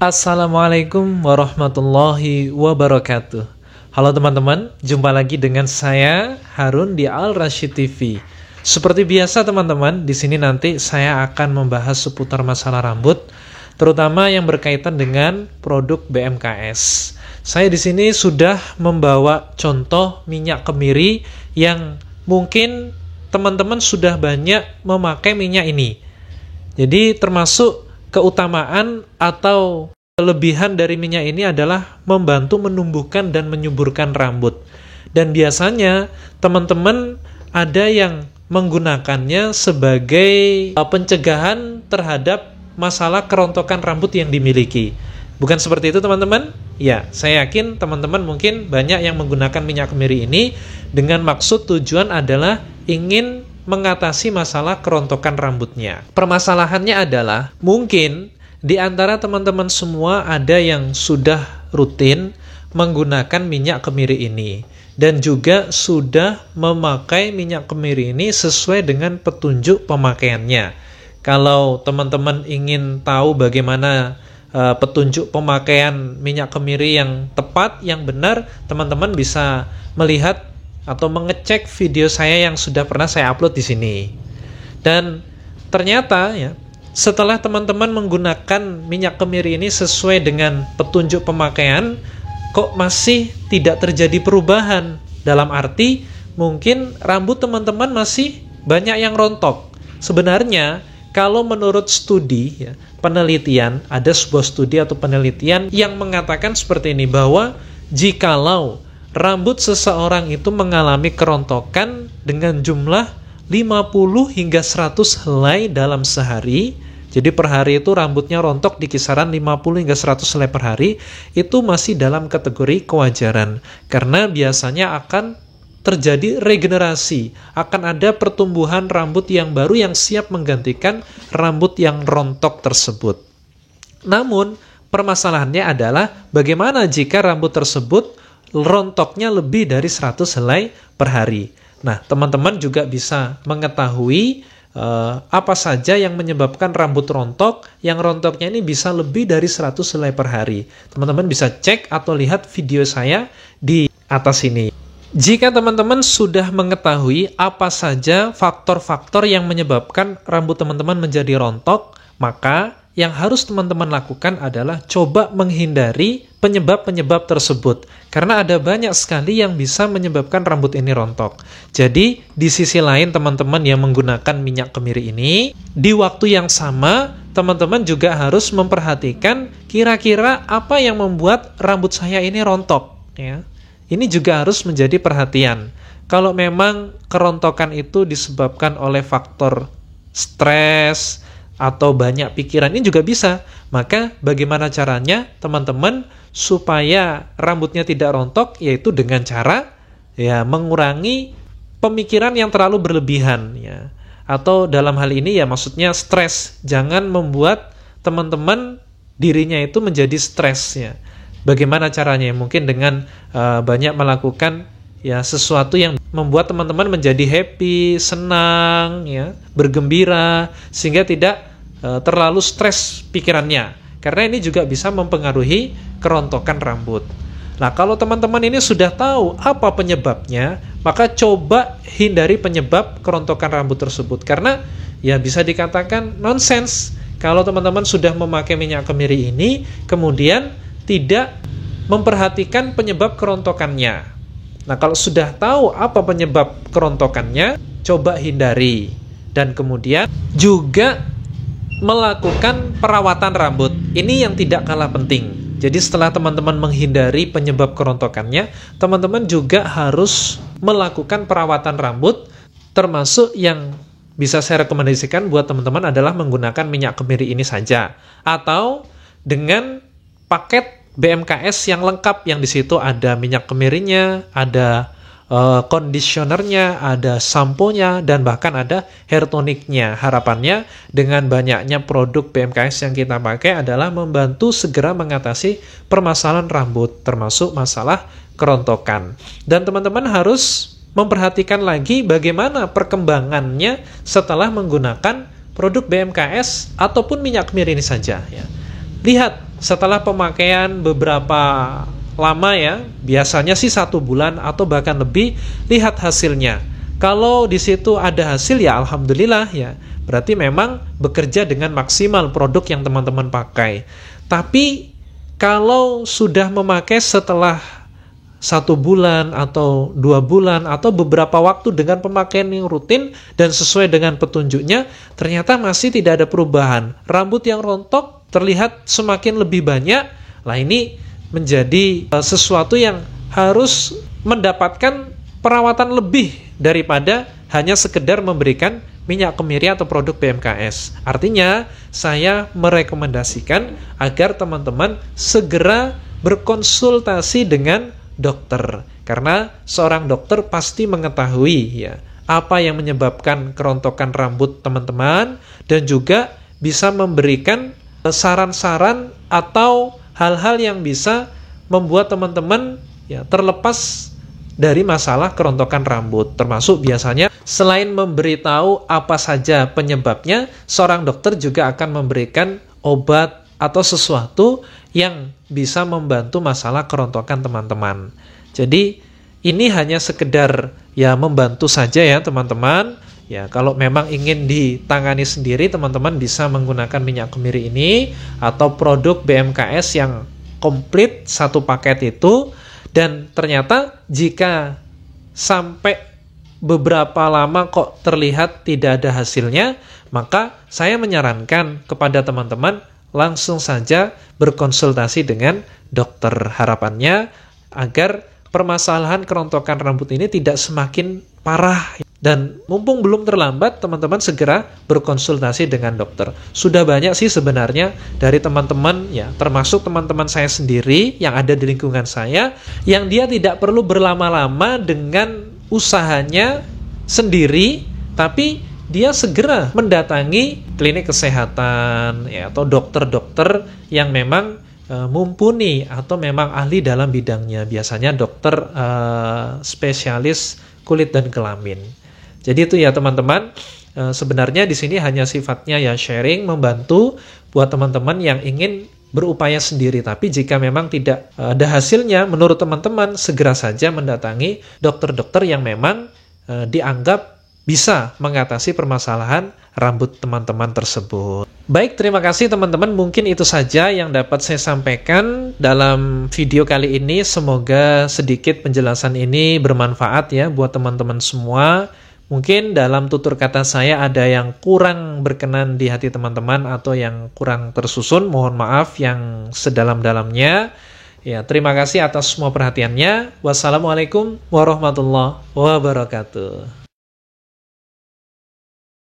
Assalamualaikum warahmatullahi wabarakatuh. Halo teman-teman, jumpa lagi dengan saya Harun di Al Rashid TV. Seperti biasa teman-teman, di sini nanti saya akan membahas seputar masalah rambut, terutama yang berkaitan dengan produk BMKS. Saya di sini sudah membawa contoh minyak kemiri yang mungkin teman-teman sudah banyak memakai minyak ini. Jadi termasuk keutamaan atau kelebihan dari minyak ini adalah membantu menumbuhkan dan menyuburkan rambut. Dan biasanya teman-teman ada yang menggunakannya sebagai pencegahan terhadap masalah kerontokan rambut yang dimiliki. Bukan seperti itu teman-teman? Ya, saya yakin teman-teman mungkin banyak yang menggunakan minyak kemiri ini dengan maksud tujuan adalah ingin mengatasi masalah kerontokan rambutnya. Permasalahannya adalah mungkin di antara teman-teman semua ada yang sudah rutin menggunakan minyak kemiri ini dan juga sudah memakai minyak kemiri ini sesuai dengan petunjuk pemakaiannya. Kalau teman-teman ingin tahu bagaimana petunjuk pemakaian minyak kemiri yang tepat, yang benar, teman-teman bisa melihat atau mengecek video saya yang sudah pernah saya upload di sini. Dan ternyata ya, setelah teman-teman menggunakan minyak kemiri ini sesuai dengan petunjuk pemakaian, kok masih tidak terjadi perubahan? Dalam arti mungkin rambut teman-teman masih banyak yang rontok. Sebenarnya kalau menurut studi ya, penelitian, ada sebuah studi atau penelitian yang mengatakan seperti ini, bahwa jikalau rambut seseorang itu mengalami kerontokan dengan jumlah 50 hingga 100 helai dalam sehari. Jadi per hari itu rambutnya rontok di kisaran 50 hingga 100 helai per hari. Itu masih dalam kategori kewajaran. Karena biasanya akan terjadi regenerasi. Akan ada pertumbuhan rambut yang baru yang siap menggantikan rambut yang rontok tersebut. Namun permasalahannya adalah bagaimana jika rambut tersebut rontoknya lebih dari 100 helai per hari. Nah, teman-teman juga bisa mengetahui apa saja yang menyebabkan rambut rontok, yang rontoknya ini bisa lebih dari 100 helai per hari. Teman-teman bisa cek atau lihat video saya di atas ini. Jika teman-teman sudah mengetahui apa saja faktor-faktor yang menyebabkan rambut teman-teman menjadi rontok, maka yang harus teman-teman lakukan adalah coba menghindari penyebab-penyebab tersebut. Karena ada banyak sekali yang bisa menyebabkan rambut ini rontok. Jadi, di sisi lain teman-teman yang menggunakan minyak kemiri ini, di waktu yang sama, teman-teman juga harus memperhatikan kira-kira apa yang membuat rambut saya ini rontok. Ya. Ini juga harus menjadi perhatian. Kalau memang kerontokan itu disebabkan oleh faktor stres, atau banyak pikiran, ini juga bisa. Maka bagaimana caranya teman-teman supaya rambutnya tidak rontok? Yaitu dengan cara ya mengurangi pemikiran yang terlalu berlebihan ya. Atau dalam hal ini ya maksudnya stres. Jangan membuat teman-teman dirinya itu menjadi stres ya. Bagaimana caranya? Mungkin dengan banyak melakukan ya sesuatu yang membuat teman-teman menjadi happy, senang ya, bergembira, sehingga tidak terlalu stres pikirannya. Karena ini juga bisa mempengaruhi kerontokan rambut. Nah, kalau teman-teman ini sudah tahu apa penyebabnya, maka coba hindari penyebab kerontokan rambut tersebut. Karena ya bisa dikatakan nonsens kalau teman-teman sudah memakai minyak kemiri ini, kemudian tidak memperhatikan penyebab kerontokannya. Nah, kalau sudah tahu apa penyebab kerontokannya, coba hindari. Dan kemudian juga melakukan perawatan rambut. Ini yang tidak kalah penting. Jadi setelah teman-teman menghindari penyebab kerontokannya, teman-teman juga harus melakukan perawatan rambut, termasuk yang bisa saya rekomendasikan buat teman-teman adalah menggunakan minyak kemiri ini saja. Atau dengan paket BMKS yang lengkap, yang di situ ada minyak kemirinya, ada conditionernya, ada sampo-nya, dan bahkan ada hair tonic-nya. Harapannya dengan banyaknya produk BMKS yang kita pakai adalah membantu segera mengatasi permasalahan rambut, termasuk masalah kerontokan. Dan teman-teman harus memperhatikan lagi bagaimana perkembangannya setelah menggunakan produk BMKS ataupun minyak kemiri ini saja ya. Lihat setelah pemakaian beberapa lama ya, biasanya sih 1 bulan atau bahkan lebih, lihat hasilnya. Kalau di situ ada hasil ya alhamdulillah ya, berarti memang bekerja dengan maksimal produk yang teman-teman pakai. Tapi kalau sudah memakai setelah 1 bulan atau 2 bulan atau beberapa waktu dengan pemakaian yang rutin dan sesuai dengan petunjuknya, ternyata masih tidak ada perubahan. Rambut yang rontok terlihat semakin lebih banyak. Nah, ini menjadi sesuatu yang harus mendapatkan perawatan lebih daripada hanya sekedar memberikan minyak kemiri atau produk BMKS. Artinya, saya merekomendasikan agar teman-teman segera berkonsultasi dengan dokter, karena seorang dokter pasti mengetahui ya apa yang menyebabkan kerontokan rambut teman-teman dan juga bisa memberikan saran-saran atau hal-hal yang bisa membuat teman-teman ya terlepas dari masalah kerontokan rambut. Termasuk biasanya selain memberitahu apa saja penyebabnya, seorang dokter juga akan memberikan obat atau sesuatu yang bisa membantu masalah kerontokan teman-teman. Jadi ini hanya sekedar ya membantu saja ya teman-teman. Ya, kalau memang ingin ditangani sendiri, teman-teman bisa menggunakan minyak kemiri ini atau produk BMKS yang komplit 1 paket itu. Dan ternyata jika sampai beberapa lama kok terlihat tidak ada hasilnya, maka saya menyarankan kepada teman-teman langsung saja berkonsultasi dengan dokter. Harapannya agar permasalahan kerontokan rambut ini tidak semakin parah. Dan mumpung belum terlambat, teman-teman segera berkonsultasi dengan dokter. Sudah banyak sih sebenarnya dari teman-teman ya, termasuk teman-teman saya sendiri yang ada di lingkungan saya, yang dia tidak perlu berlama-lama dengan usahanya sendiri, tapi dia segera mendatangi klinik kesehatan ya, atau dokter-dokter yang memang mumpuni atau memang ahli dalam bidangnya. Biasanya dokter spesialis kulit dan kelamin. Jadi itu ya teman-teman, sebenarnya di sini hanya sifatnya ya sharing, membantu buat teman-teman yang ingin berupaya sendiri. Tapi jika memang tidak ada hasilnya, menurut teman-teman segera saja mendatangi dokter-dokter yang memang dianggap bisa mengatasi permasalahan rambut teman-teman tersebut. Baik, terima kasih teman-teman. Mungkin itu saja yang dapat saya sampaikan dalam video kali ini. Semoga sedikit penjelasan ini bermanfaat ya buat teman-teman semua. Mungkin dalam tutur kata saya ada yang kurang berkenan di hati teman-teman atau yang kurang tersusun. Mohon maaf yang sedalam-dalamnya. Ya, terima kasih atas semua perhatiannya. Wassalamualaikum warahmatullahi wabarakatuh.